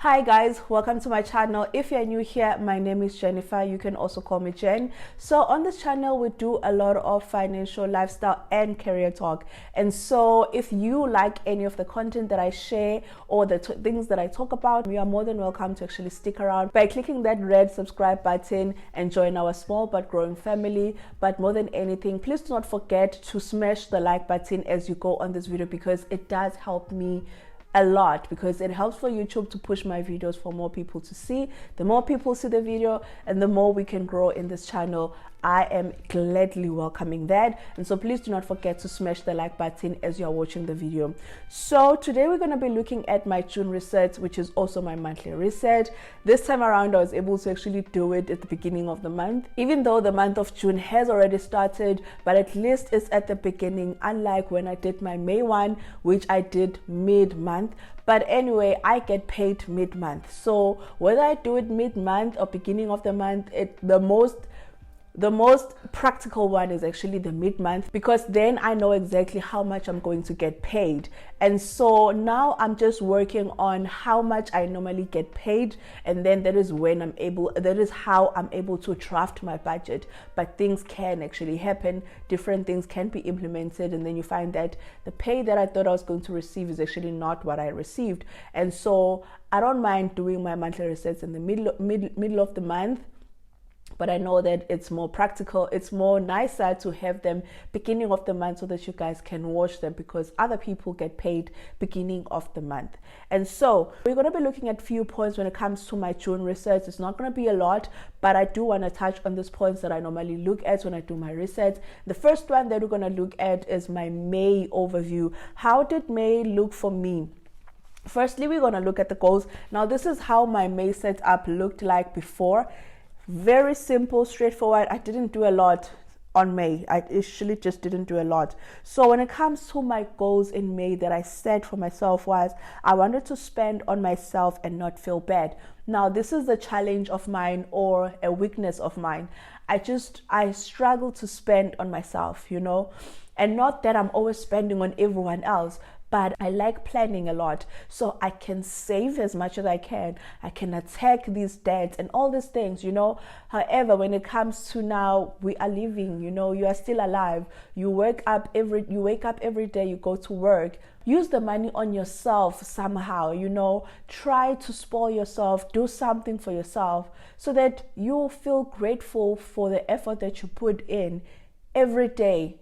Hi guys, welcome to my channel. If you're new here, my name is Jennifer. You can also call me Jen. So on this channel, we do a lot of financial, lifestyle and career talk. And so if you like any of the content that I share or the things that I talk about, you are more than welcome to actually stick around by clicking that red subscribe button and join our small but growing family. But more than anything, please do not forget to smash the like button as you go on this video, because it does help me a lot, because it helps for YouTube to push my videos for more people to see. The more people see the video and the more we can grow in this channel. I am gladly welcoming that, and so please do not forget to smash the like button as you are watching the video. So today we're going to be looking at my June reset, which is also my monthly reset. This time around I was able to actually do it at the beginning of the month, even though the month of June has already started, but at least it's at the beginning, unlike when I did my May one, which I did mid-month. But anyway, I get paid mid-month, so whether I do it mid-month or beginning of the month, the most practical one is actually the mid-month, because then I know exactly how much I'm going to get paid. And so now I'm just working on how much I normally get paid, and then that is how I'm able to draft my budget. But things can actually happen, different things can be implemented, and then you find that the pay that I thought I was going to receive is actually not what I received. And so I don't mind doing my monthly resets in the middle of the month, but I know that it's more practical, it's more nicer to have them beginning of the month so that you guys can watch them, because other people get paid beginning of the month. And so we're going to be looking at few points when it comes to my June research. It's not going to be a lot, but I do want to touch on these points that I normally look at when I do my research. The first one that we're going to look at is my May overview. How did May look for me? Firstly, we're going to look at the goals. Now, this is how my May setup looked like before. Very simple, straightforward. I didn't do a lot on May. I actually just didn't do a lot. So when it comes to my goals in May that I set for myself, was I wanted to spend on myself and not feel bad. Now, this is a challenge of mine or a weakness of mine. I struggle to spend on myself, and not that I'm always spending on everyone else, but I like planning a lot, so I can save as much as I can. I can attack these debts and all these things, However, when it comes to now, we are living, you are still alive. You wake up every day, you go to work. Use the money on yourself somehow, Try to spoil yourself, do something for yourself, so that you feel grateful for the effort that you put in every day,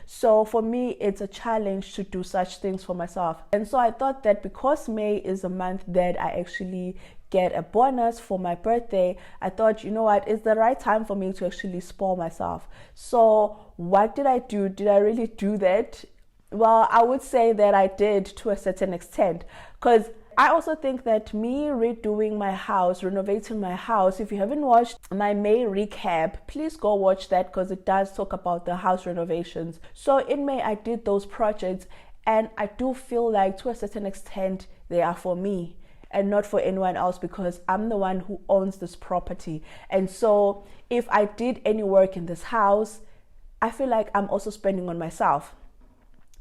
So for me, it's a challenge to do such things for myself. And so I thought that because May is a month that I actually get a bonus for my birthday, I thought, it's the right time for me to actually spoil myself. So what did I do? Did I really do that? Well, I would say that I did to a certain extent, because I also think that me redoing my house, renovating my house, if you haven't watched my May recap, please go watch that, because it does talk about the house renovations. So in May, I did those projects, and I do feel like to a certain extent they are for me and not for anyone else, because I'm the one who owns this property. And so if I did any work in this house, I feel like I'm also spending on myself.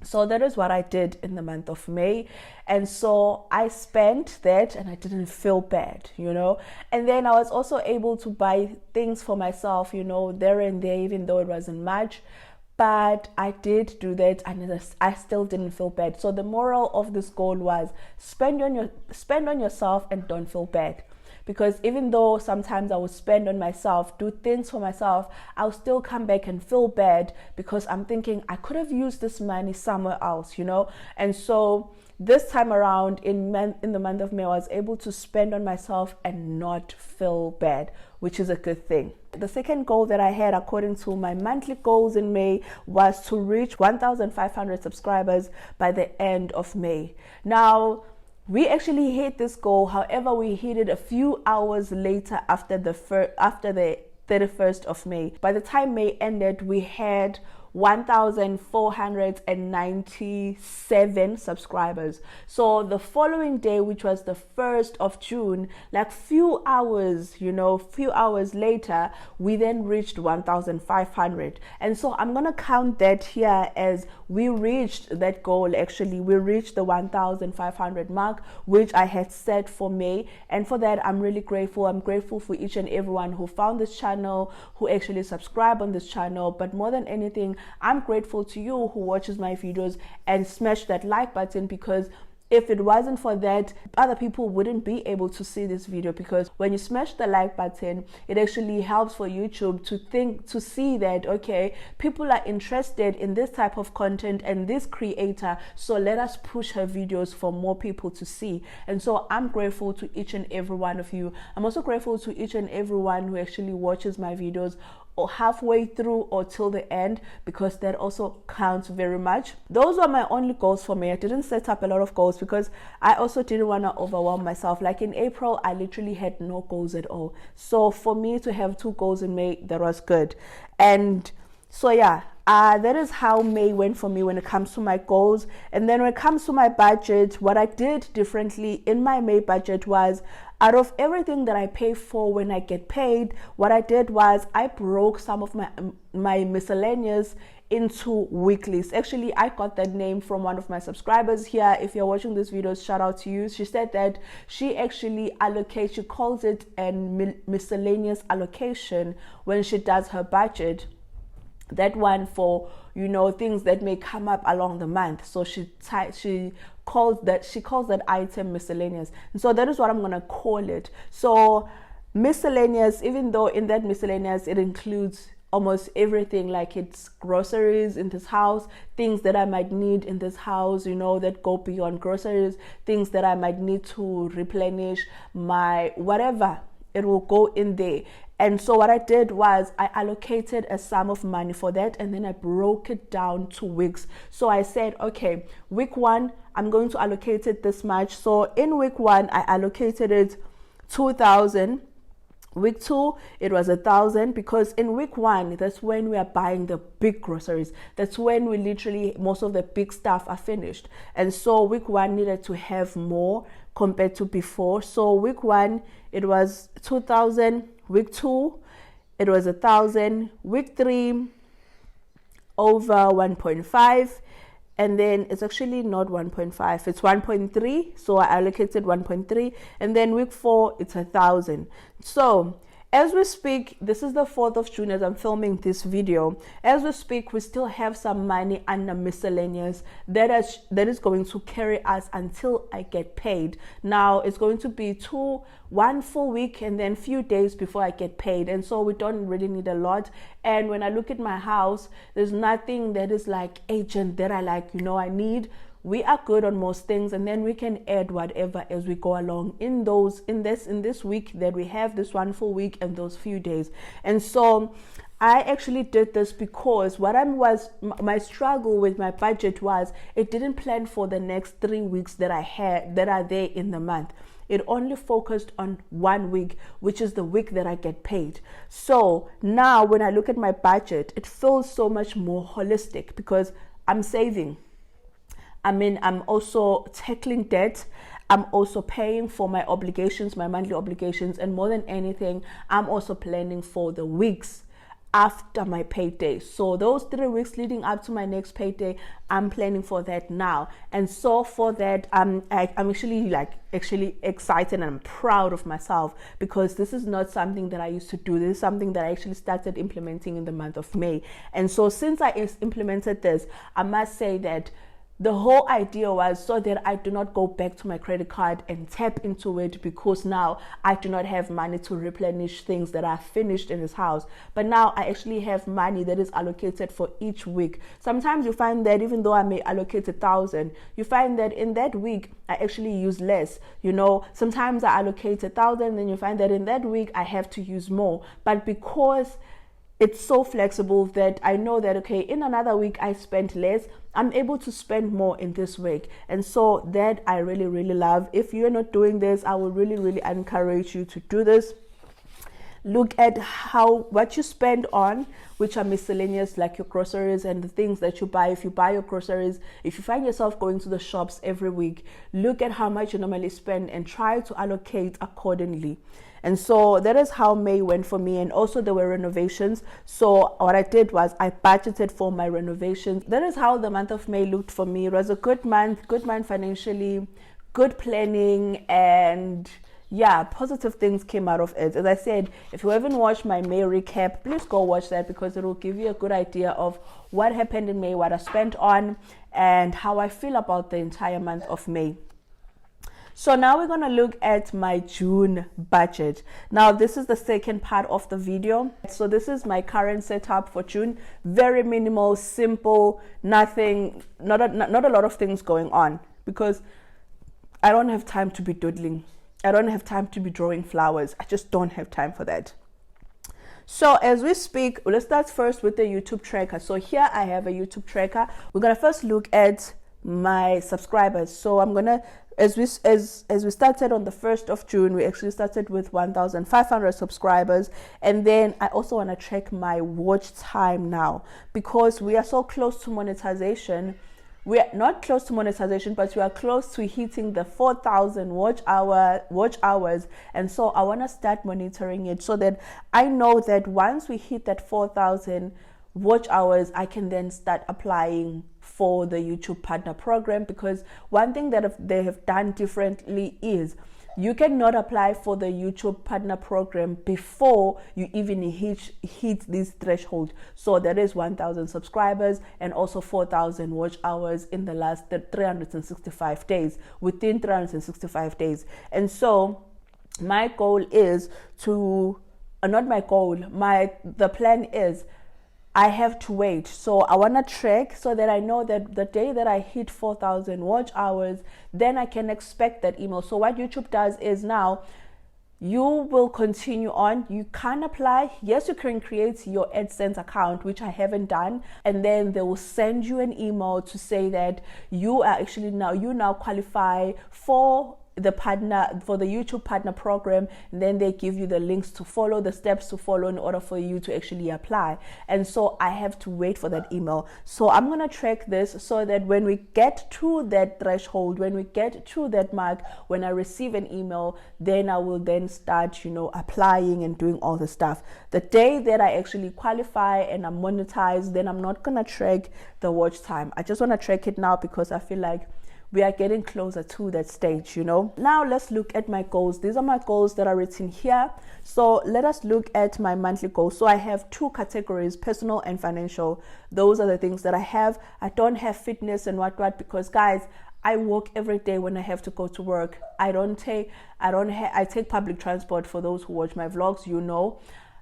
So that is what I did in the month of May. And so I spent that and I didn't feel bad, And then I was also able to buy things for myself, there and there, even though it wasn't much. But I did do that and I still didn't feel bad. So the moral of this goal was spend on yourself and don't feel bad. Because even though sometimes I would spend on myself, do things for myself, I'll still come back and feel bad, because I'm thinking I could have used this money somewhere else, And so this time around in the month of May, I was able to spend on myself and not feel bad, which is a good thing. The second goal that I had, according to my monthly goals in May, was to reach 1,500 subscribers by the end of May. Now, we actually hit this goal. However, we hit it a few hours later after the 31st of May. By the time May ended, we had 1,497 subscribers. So the following day, which was the 1st of June, like few hours later, we then reached 1,500. And so I'm gonna count that here as we reached that goal. Actually, we reached the 1,500 mark, which I had set for May, and for that I'm really grateful. I'm grateful for each and everyone who found this channel, who actually subscribe on this channel. But more than anything, I'm grateful to you who watches my videos and smash that like button, because if it wasn't for that, other people wouldn't be able to see this video, because when you smash the like button, it actually helps for YouTube to see that, okay, people are interested in this type of content and this creator, so let us push her videos for more people to see. And so I'm grateful to each and every one of you. I'm also grateful to each and everyone who actually watches my videos or halfway through or till the end, because that also counts very much. Those were my only goals for May. I didn't set up a lot of goals because I also didn't want to overwhelm myself. Like in April, I literally had no goals at all. So for me to have 2 goals in May, that was good. And so yeah, that is how May went for me when it comes to my goals. And then when it comes to my budget, what I did differently in my May budget was, out of everything that I pay for when I get paid, what I did was I broke some of my miscellaneous into weeklies. Actually, I got that name from one of my subscribers here. If you're watching this video, shout out to you. She said that she actually allocates, she calls it a miscellaneous allocation when she does her budget. That one for, you know, things that may come up along the month. So she calls that item miscellaneous. And so that is what I'm gonna call it. So miscellaneous, even though in that miscellaneous it includes almost everything, like it's groceries in this house, things that I might need in this house, you know, that go beyond groceries, things that I might need to replenish my whatever, it will go in there. And so what I did was I allocated a sum of money for that, and then I broke it down to weeks. So I said, okay, week 1, I'm going to allocate it this much. So in week 1, I allocated it 2,000. Week 2, it was 1,000, because in week 1, that's when we are buying the big groceries. That's when we literally, most of the big stuff are finished. And so week 1 needed to have more compared to before. So week 1, it was 2,000. Week 2, it was 1,000. Week 3, over 1.5. And then it's actually not 1.5, it's 1.3. So I allocated 1.3. And then week 4, it's 1,000. So as we speak, this is the 4th of June as I'm filming this video. As we speak, we still have some money under miscellaneous that is going to carry us until I get paid. Now it's going to be 1 full week and then few days before I get paid. And so we don't really need a lot. And when I look at my house, there's nothing that is like agent that I like, you know, I need. We are good on most things, and then we can add whatever as we go along in this week that we have, this 1 full week and those few days. And so I actually did this because my struggle with my budget was it didn't plan for the next 3 weeks that I had that are there in the month. It only focused on 1 week, which is the week that I get paid. So now when I look at my budget, it feels so much more holistic because I'm saving. I mean, I'm also tackling debt. I'm also paying for my obligations, my monthly obligations. And more than anything, I'm also planning for the weeks after my payday. So those 3 weeks leading up to my next payday, I'm planning for that now. And so for that, I'm actually excited, and I'm proud of myself, because this is not something that I used to do. This is something that I actually started implementing in the month of May. And so since I implemented this, I must say that the whole idea was so that I do not go back to my credit card and tap into it, because now I do not have money to replenish things that are finished in this house. But now I actually have money that is allocated for each week. Sometimes you find that even though I may allocate 1,000, you find that in that week I actually use less. You know, sometimes I allocate 1,000, then you find that in that week I have to use more. But because it's so flexible that I know that, okay, in another week I spent less, I'm able to spend more in this week. And so that I really, really love. If you're not doing this, I will really, really encourage you to do this. look at what you spend on, which are miscellaneous, like your groceries and the things that you buy. If you buy your groceries, if you find yourself going to the shops every week, look at how much you normally spend and try to allocate accordingly. And so that is how May went for me. And also there were renovations. So what I did was I budgeted for my renovations. That is how the month of May looked for me. It was a good month financially, good planning, and yeah, positive things came out of it. As I said, if you haven't watched my May recap, please go watch that, because it will give you a good idea of what happened in May, what I spent on, and how I feel about the entire month of May. So now we're going to look at my June budget. Now this is the second part of the video. So this is my current setup for June. Very minimal, simple, nothing, not a lot of things going on, because I don't have time to be doodling. I don't have time to be drawing flowers. I just don't have time for that. So as we speak, let's start first with the YouTube tracker. So here I have a YouTube tracker. We're going to first look at my subscribers. So I'm gonna, as we started on the 1st of June, we actually started with 1,500 subscribers. And then I also want to check my watch time now, because we are so close to monetization. We are not close to monetization, but we are close to hitting the 4,000 watch hours. And so I want to start monitoring it, so that I know that once we hit that 4,000 watch hours, I can then start applying for the YouTube partner program. Because one thing that they have done differently is you cannot apply for the YouTube partner program before you even hit this threshold. So that is 1,000 subscribers and also 4,000 watch hours in the last 365 days, within 365 days. And so my goal is to, the plan is, I have to wait. So I want to track so that I know that the day that I hit 4,000 watch hours, then I can expect that email. So what YouTube does is now you will continue on. You can apply. Yes, you can create your AdSense account, which I haven't done. And then they will send you an email to say that you now qualify for the YouTube partner program. And then they give you the links to follow, the steps to follow in order for you to actually apply. And so I have to wait for that email. So I'm going to track this so that when we get to that threshold, when we get to that mark, when I receive an email, then I will then start, applying and doing all the stuff. The day that I actually qualify and I'm monetized, then I'm not going to track the watch time. I just want to track it now, because I feel like we are getting closer to that stage, Now let's look at my goals. These are my goals that are written here. So let us look at my monthly goals. So I have two categories, personal and financial. Those are the things that I have. I don't have fitness and what, because guys, I walk every day when I have to go to work. I take public transport. For those who watch my vlogs,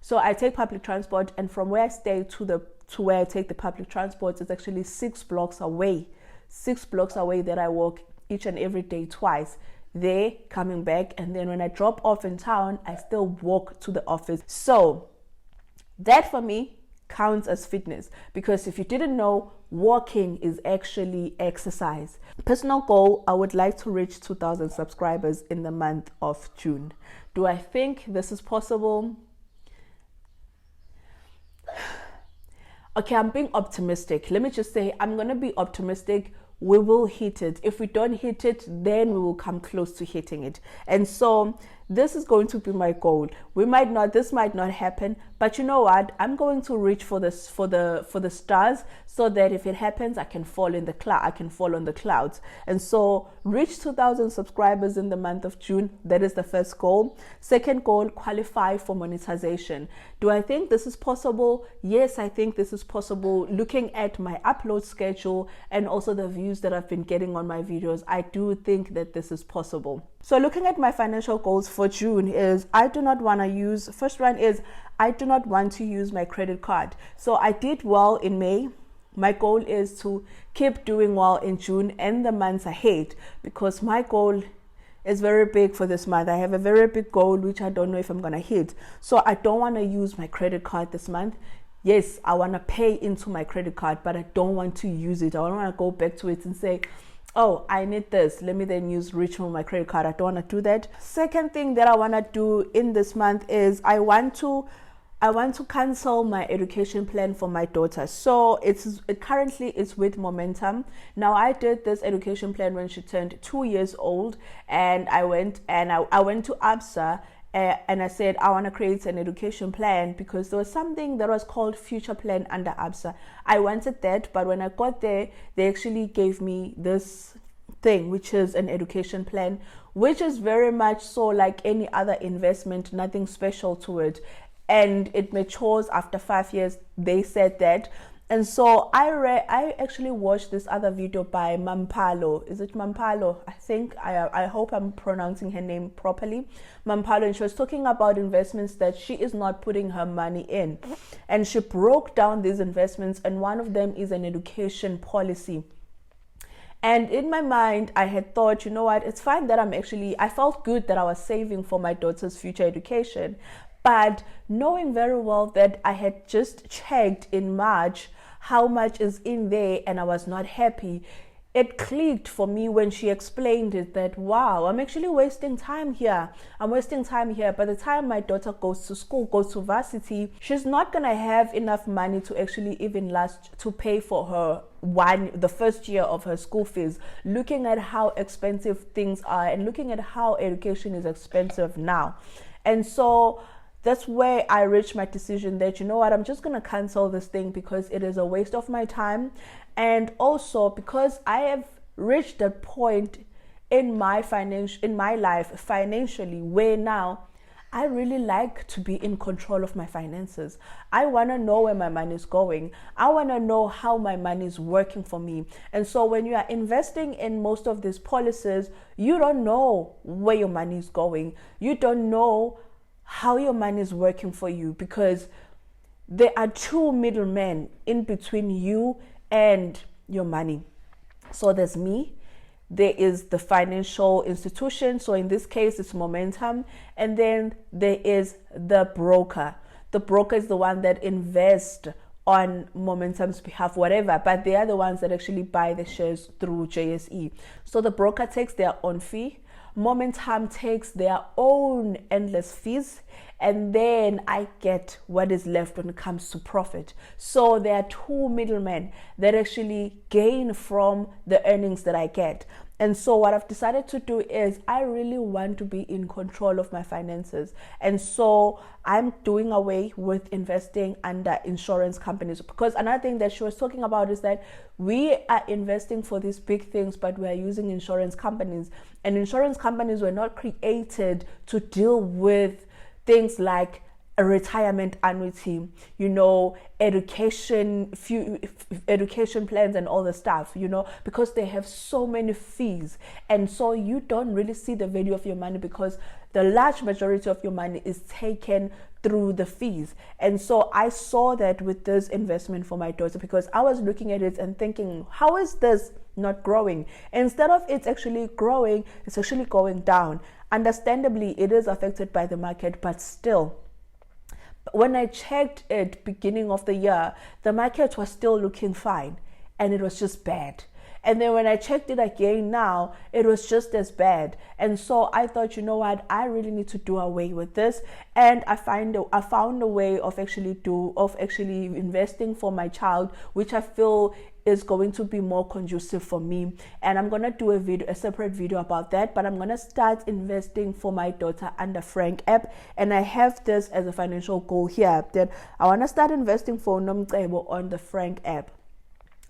So I take public transport, and from where I stay to where I take the public transport, it's actually 6 blocks away. 6 blocks away that I walk each and every day, twice. There, coming back, and then when I drop off in town, I still walk to the office. So that for me counts as fitness, because if you didn't know, walking is actually exercise. Personal goal, I would like to reach 2,000 subscribers in the month of June. Do I think this is possible? Okay, I'm being optimistic. Let me just say, I'm going to be optimistic. We will hit it. If we don't hit it, then we will come close to hitting it. And so this is going to be my goal. This might not happen, but you know what? I'm going to reach for this, for the stars, so that if it happens, I can fall on the clouds. And so reach 2,000 subscribers in the month of June. That is the first goal. Second goal, qualify for monetization. Do I think this is possible? Yes, I think this is possible. Looking at my upload schedule and also the views that I've been getting on my videos, I do think that this is possible. So looking at my financial goals for June is, I do not want to use my credit card. So I did well in May. My goal is to keep doing well in June and the months ahead, because my goal is very big for this month. I have a very big goal, which I don't know if I'm going to hit. So I don't want to use my credit card this month. Yes, I want to pay into my credit card, but I don't want to use it. I don't want to go back to it and say, oh, I need this, let me then use reach for my credit card. I don't want to do that. Second thing that I want to do in this month is I want to cancel my education plan for my daughter. So currently it's with Momentum. Now I did this education plan when she turned 2 years old, and I went to ABSA. And I said, I want to create an education plan because there was something that was called future plan under ABSA. I wanted that, but when I got there, they actually gave me this thing, which is an education plan, which is very much so like any other investment, nothing special to it. And it matures after 5 years, they said that. And so I actually watched this other video by Mampalo. Is it Mampalo? I think, I hope I'm pronouncing her name properly. Mampalo, and she was talking about investments that she is not putting her money in. And she broke down these investments, and one of them is an education policy. And in my mind, I had thought, you know what, it's fine that I felt good that I was saving for my daughter's future education. But knowing very well that I had just checked in March how much is in there and I was not happy, it clicked for me when she explained it that, wow, I'm actually wasting time here. I'm wasting time here. By the time my daughter goes to school, goes to varsity, she's not going to have enough money to actually even last to pay for her the first year of her school fees, looking at how expensive things are and looking at how education is expensive now. And so that's where I reached my decision that, you know what, I'm just going to cancel this thing because it is a waste of my time. And also because I have reached a point in my life financially where now I really like to be in control of my finances. I want to know where my money is going. I want to know how my money is working for me. And so when you are investing in most of these policies, you don't know where your money is going. You don't know how your money is working for you because there are two middlemen in between you and your money. So there's me, there is the financial institution, so in this case it's Momentum, and then there is the broker. The broker is the one that invests on Momentum's behalf, whatever, but they are the ones that actually buy the shares through JSE. So the broker takes their own fee, Momentum takes their own endless fees, and then I get what is left when it comes to profit. So there are two middlemen that actually gain from the earnings that I get. And so what I've decided to do is I really want to be in control of my finances. And so I'm doing away with investing under insurance companies, because another thing that she was talking about is that we are investing for these big things, but we are using insurance companies, and insurance companies were not created to deal with things like a retirement annuity, education plans and all the stuff, because they have so many fees. And so you don't really see the value of your money because the large majority of your money is taken through the fees. And so I saw that with this investment for my daughter, because I was looking at it and thinking, how is this not growing? Instead of it's actually growing, it's actually going down. Understandably, it is affected by the market, but still, when I checked it beginning of the year, the market was still looking fine and it was just bad. And then when I checked it again now, it was just as bad. And so I thought, you know what, I really need to do away with this. And I found a way of actually investing for my child, which I feel is going to be more conducive for me. And I'm gonna do a separate video about that, but I'm gonna start investing for my daughter under Frank app. And I have this as a financial goal here, that I wanna start investing for Nomcebo on the Frank app.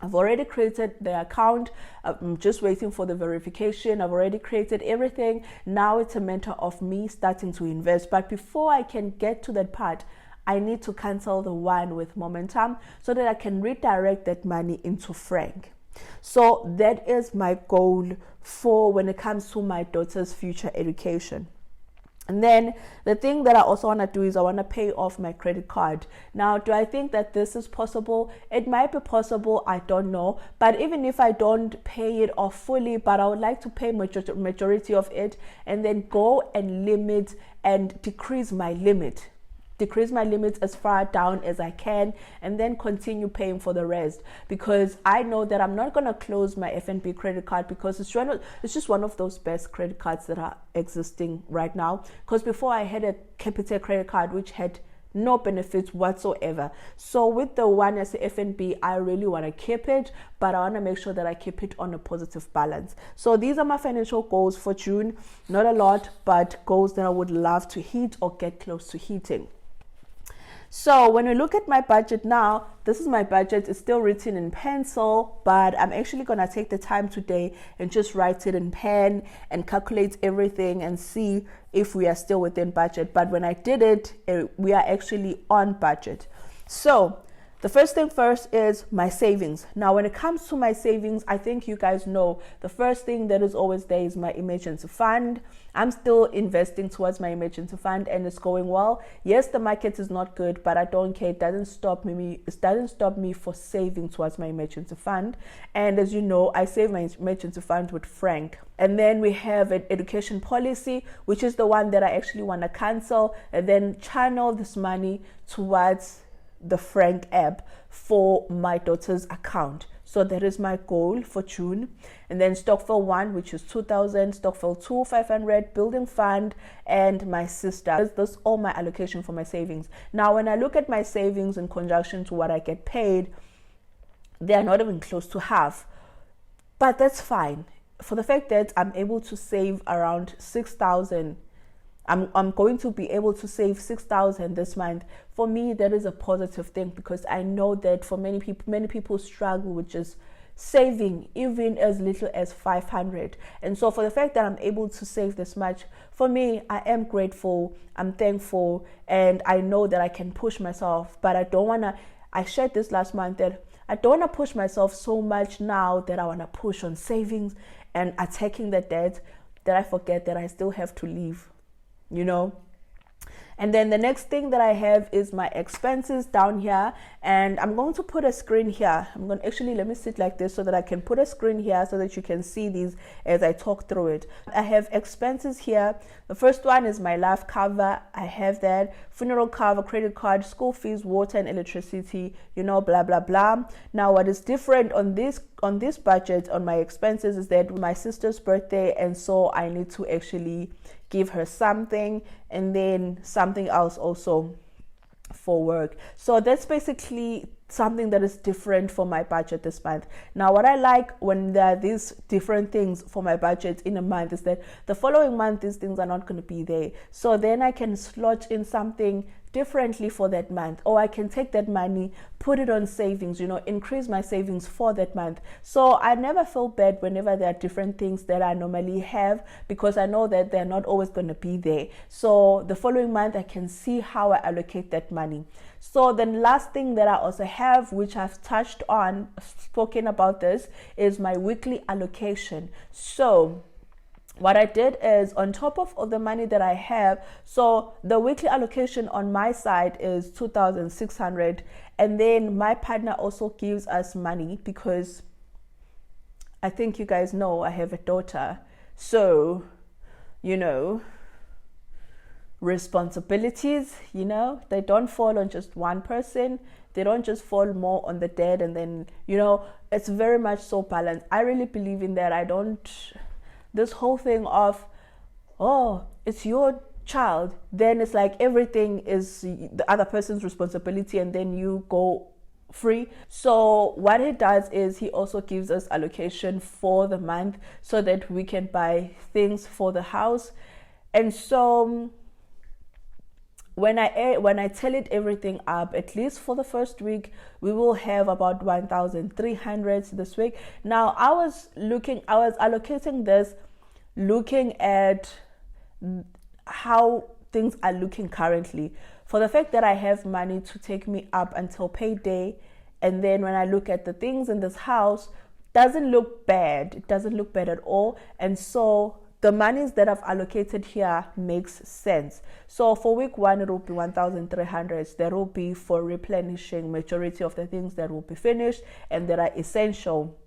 I've already created the account. I'm just waiting for the verification. I've already created everything. Now it's a matter of me starting to invest. But before I can get to that part, I need to cancel the one with Momentum so that I can redirect that money into Frank. So that is my goal for when it comes to my daughter's future education. And then the thing that I also want to do is I want to pay off my credit card. Now, do I think that this is possible? It might be possible, I don't know. But even if I don't pay it off fully, but I would like to pay majority of it and then go and limit and decrease my limit. decrease my limits as far down as I can, and then continue paying for the rest, because I know that I'm not going to close my FNB credit card, because it's just one of those best credit cards that are existing right now. Because before I had a Capitec credit card which had no benefits whatsoever. So with the one as the FNB, I really want to keep it, but I want to make sure that I keep it on a positive balance. So these are my financial goals for June. Not a lot, but goals that I would love to hit or get close to hitting. So when we look at my budget now, this is my budget. It's still written in pencil, but I'm actually going to take the time today and just write it in pen and calculate everything and see if we are still within budget. But when I did it, we are actually on budget. So the first thing first is my savings. Now, when it comes to my savings, I think you guys know the first thing that is always there is my emergency fund. I'm still investing towards my emergency fund and it's going well. Yes, the market is not good, but I don't care. It doesn't stop me for saving towards my emergency fund. And as you know, I save my emergency fund with Frank. And then we have an education policy, which is the one that I actually want to cancel and then channel this money towards the Frank app for my daughter's account. So that is my goal for June. And then Stockville 1, which is 2,000, Stockville 2, 500, building fund, and my sister. That's all my allocation for my savings. Now, when I look at my savings in conjunction to what I get paid, they are not even close to half. But that's fine. For the fact that I'm able to save around 6,000, I'm going to be able to save 6,000 this month. For me, that is a positive thing, because I know that for many people struggle with just saving even as little as 500. And so for the fact that I'm able to save this much, for me, I am grateful, I'm thankful, and I know that I can push myself. But I shared this last month that I don't want to push myself so much now that I want to push on savings and attacking the debt that I forget that I still have to live. And then the next thing that I have is my expenses down here, and I'm going to put a screen here. Let me sit like this so that I can put a screen here so that you can see these as I talk through it. I have expenses here. The first one is my life cover. I have that. Funeral cover, credit card, school fees, water and electricity, blah, blah, blah. Now, what is different on this budget, on my expenses, is that my sister's birthday, and so I need to actually give her something, and then something else also for work. So that's basically something that is different for my budget this month. Now, what I like when there are these different things for my budget in a month is that the following month, these things are not going to be there. So then I can slot in something differently for that month, or I can take that money, put it on savings, increase my savings for that month. So I never feel bad whenever there are different things that I normally have, because I know that they're not always going to be there. So the following month I can see how I allocate that money. So the last thing that I also have, which I've touched on, spoken about this, is my weekly allocation. So what I did is, on top of all the money that I have, so the weekly allocation on my side is 2,600, and then my partner also gives us money, because I think you guys know I have a daughter. So, responsibilities, they don't fall on just one person. They don't just fall more on the dad, and then, it's very much so balanced. I really believe in that. This whole thing of, it's your child, then it's like everything is the other person's responsibility, and then you go free. So what he does is he also gives us allocation for the month so that we can buy things for the house. And so when I tell it everything up, at least for the first week, we will have about 1,300 this week. Now, I was allocating this, looking at how things are looking currently, for the fact that I have money to take me up until payday. And then when I look at the things in this house, doesn't look bad. It doesn't look bad at all. And so the monies that I've allocated here makes sense. So for week 1, it will be 1,300. That will be for replenishing majority of the things that will be finished and that are essential.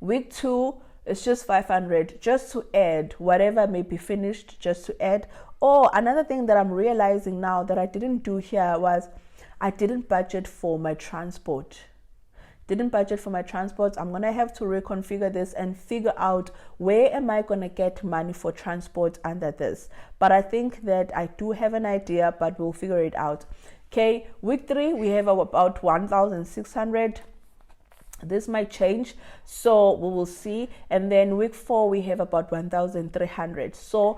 Week 2, it's just 500 just to add whatever may be finished, just to add. Or another thing that I'm realizing now that I didn't do here was I didn't budget for my transport. I'm gonna have to reconfigure this and figure out where am I gonna get money for transport under this. But I think that I do have an idea, but we'll figure it out. Okay, week 3 we have about 1,600. This might change, so we will see. And then week 4 we have about 1,300. So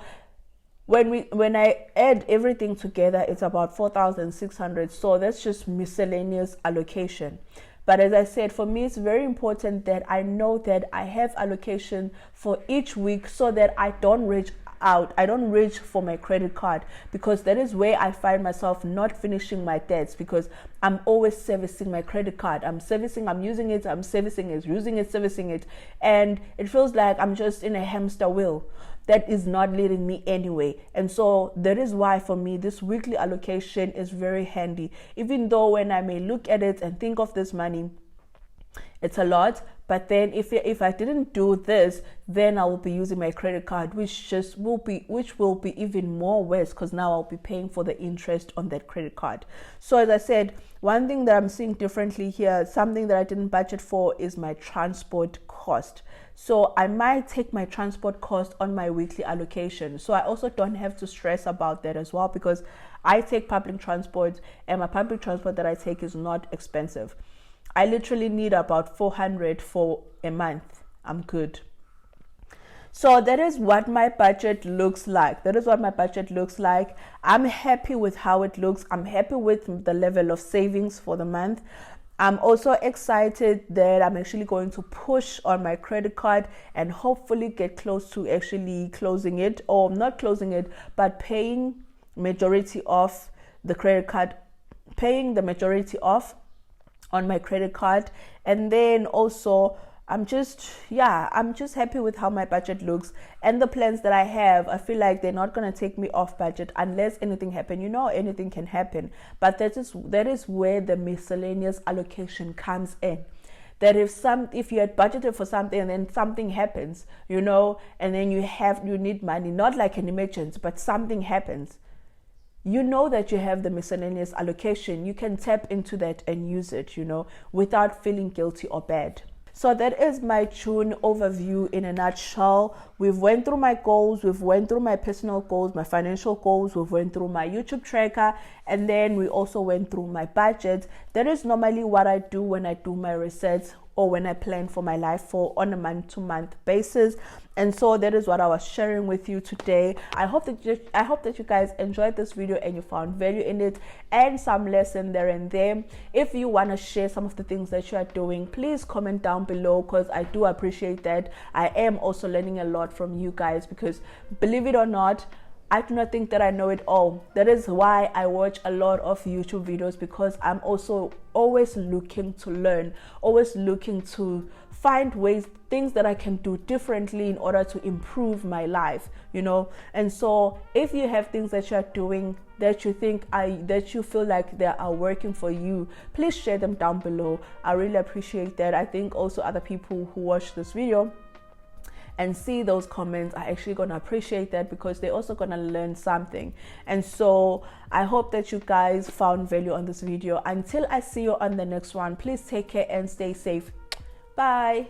when I add everything together, it's about 4,600. So that's just miscellaneous allocation. But as I said, for me, it's very important that I know that I have allocation for each week so that I don't reach for my credit card, because that is where I find myself not finishing my debts, because I'm always servicing my credit card. I'm using it, servicing it. And it feels like I'm just in a hamster wheel that is not leading me anyway. And so that is why for me, this weekly allocation is very handy. Even though when I may look at it and think of this money, it's a lot, but then if I didn't do this, then I will be using my credit card, which will be even more worse, because now I'll be paying for the interest on that credit card. So as I said, one thing that I'm seeing differently here, something that I didn't budget for, is my transport cost. So I might take my transport cost on my weekly allocation, so I also don't have to stress about that as well, because I take public transport, and my public transport that I take is not expensive. I literally need about 400 for a month. I'm good. So that is what my budget looks like. I'm happy with how it looks. I'm happy with the level of savings for the month. I'm also excited that I'm actually going to push on my credit card and hopefully get close to actually closing it, or not closing it, but paying majority off the credit card, on my credit card. And then also I'm just happy with how my budget looks, and the plans that I have. I feel like they're not going to take me off budget unless anything happens. Anything can happen, but that is where the miscellaneous allocation comes in. That if you had budgeted for something and then something happens, and then you need money, not like an emergency, but something happens, that you have the miscellaneous allocation. You can tap into that and use it, without feeling guilty or bad. So that is my June overview in a nutshell. We've went through my goals, we've went through my personal goals, my financial goals, we've went through my YouTube tracker, and then we also went through my budget. That is normally what I do when I do my resets, or when I plan for my life on a month-to-month basis. And so that is what I was sharing with you today. I hope that you guys enjoyed this video and you found value in it and some lesson there and there. If you want to share some of the things that you are doing, please comment down below, because I do appreciate that. I am also learning a lot from you guys, because believe it or not, I do not think that I know it all. That is why I watch a lot of YouTube videos, because I'm also always looking to learn, always looking to find things that I can do differently in order to improve my life, And so if you have things that you're doing that you feel like they are working for you, please share them down below. I really appreciate that. I think also other people who watch this video and see those comments are actually going to appreciate that, because they're also going to learn something. And so I hope that you guys found value on this video. Until I see you on the next one, please take care and stay safe. Bye.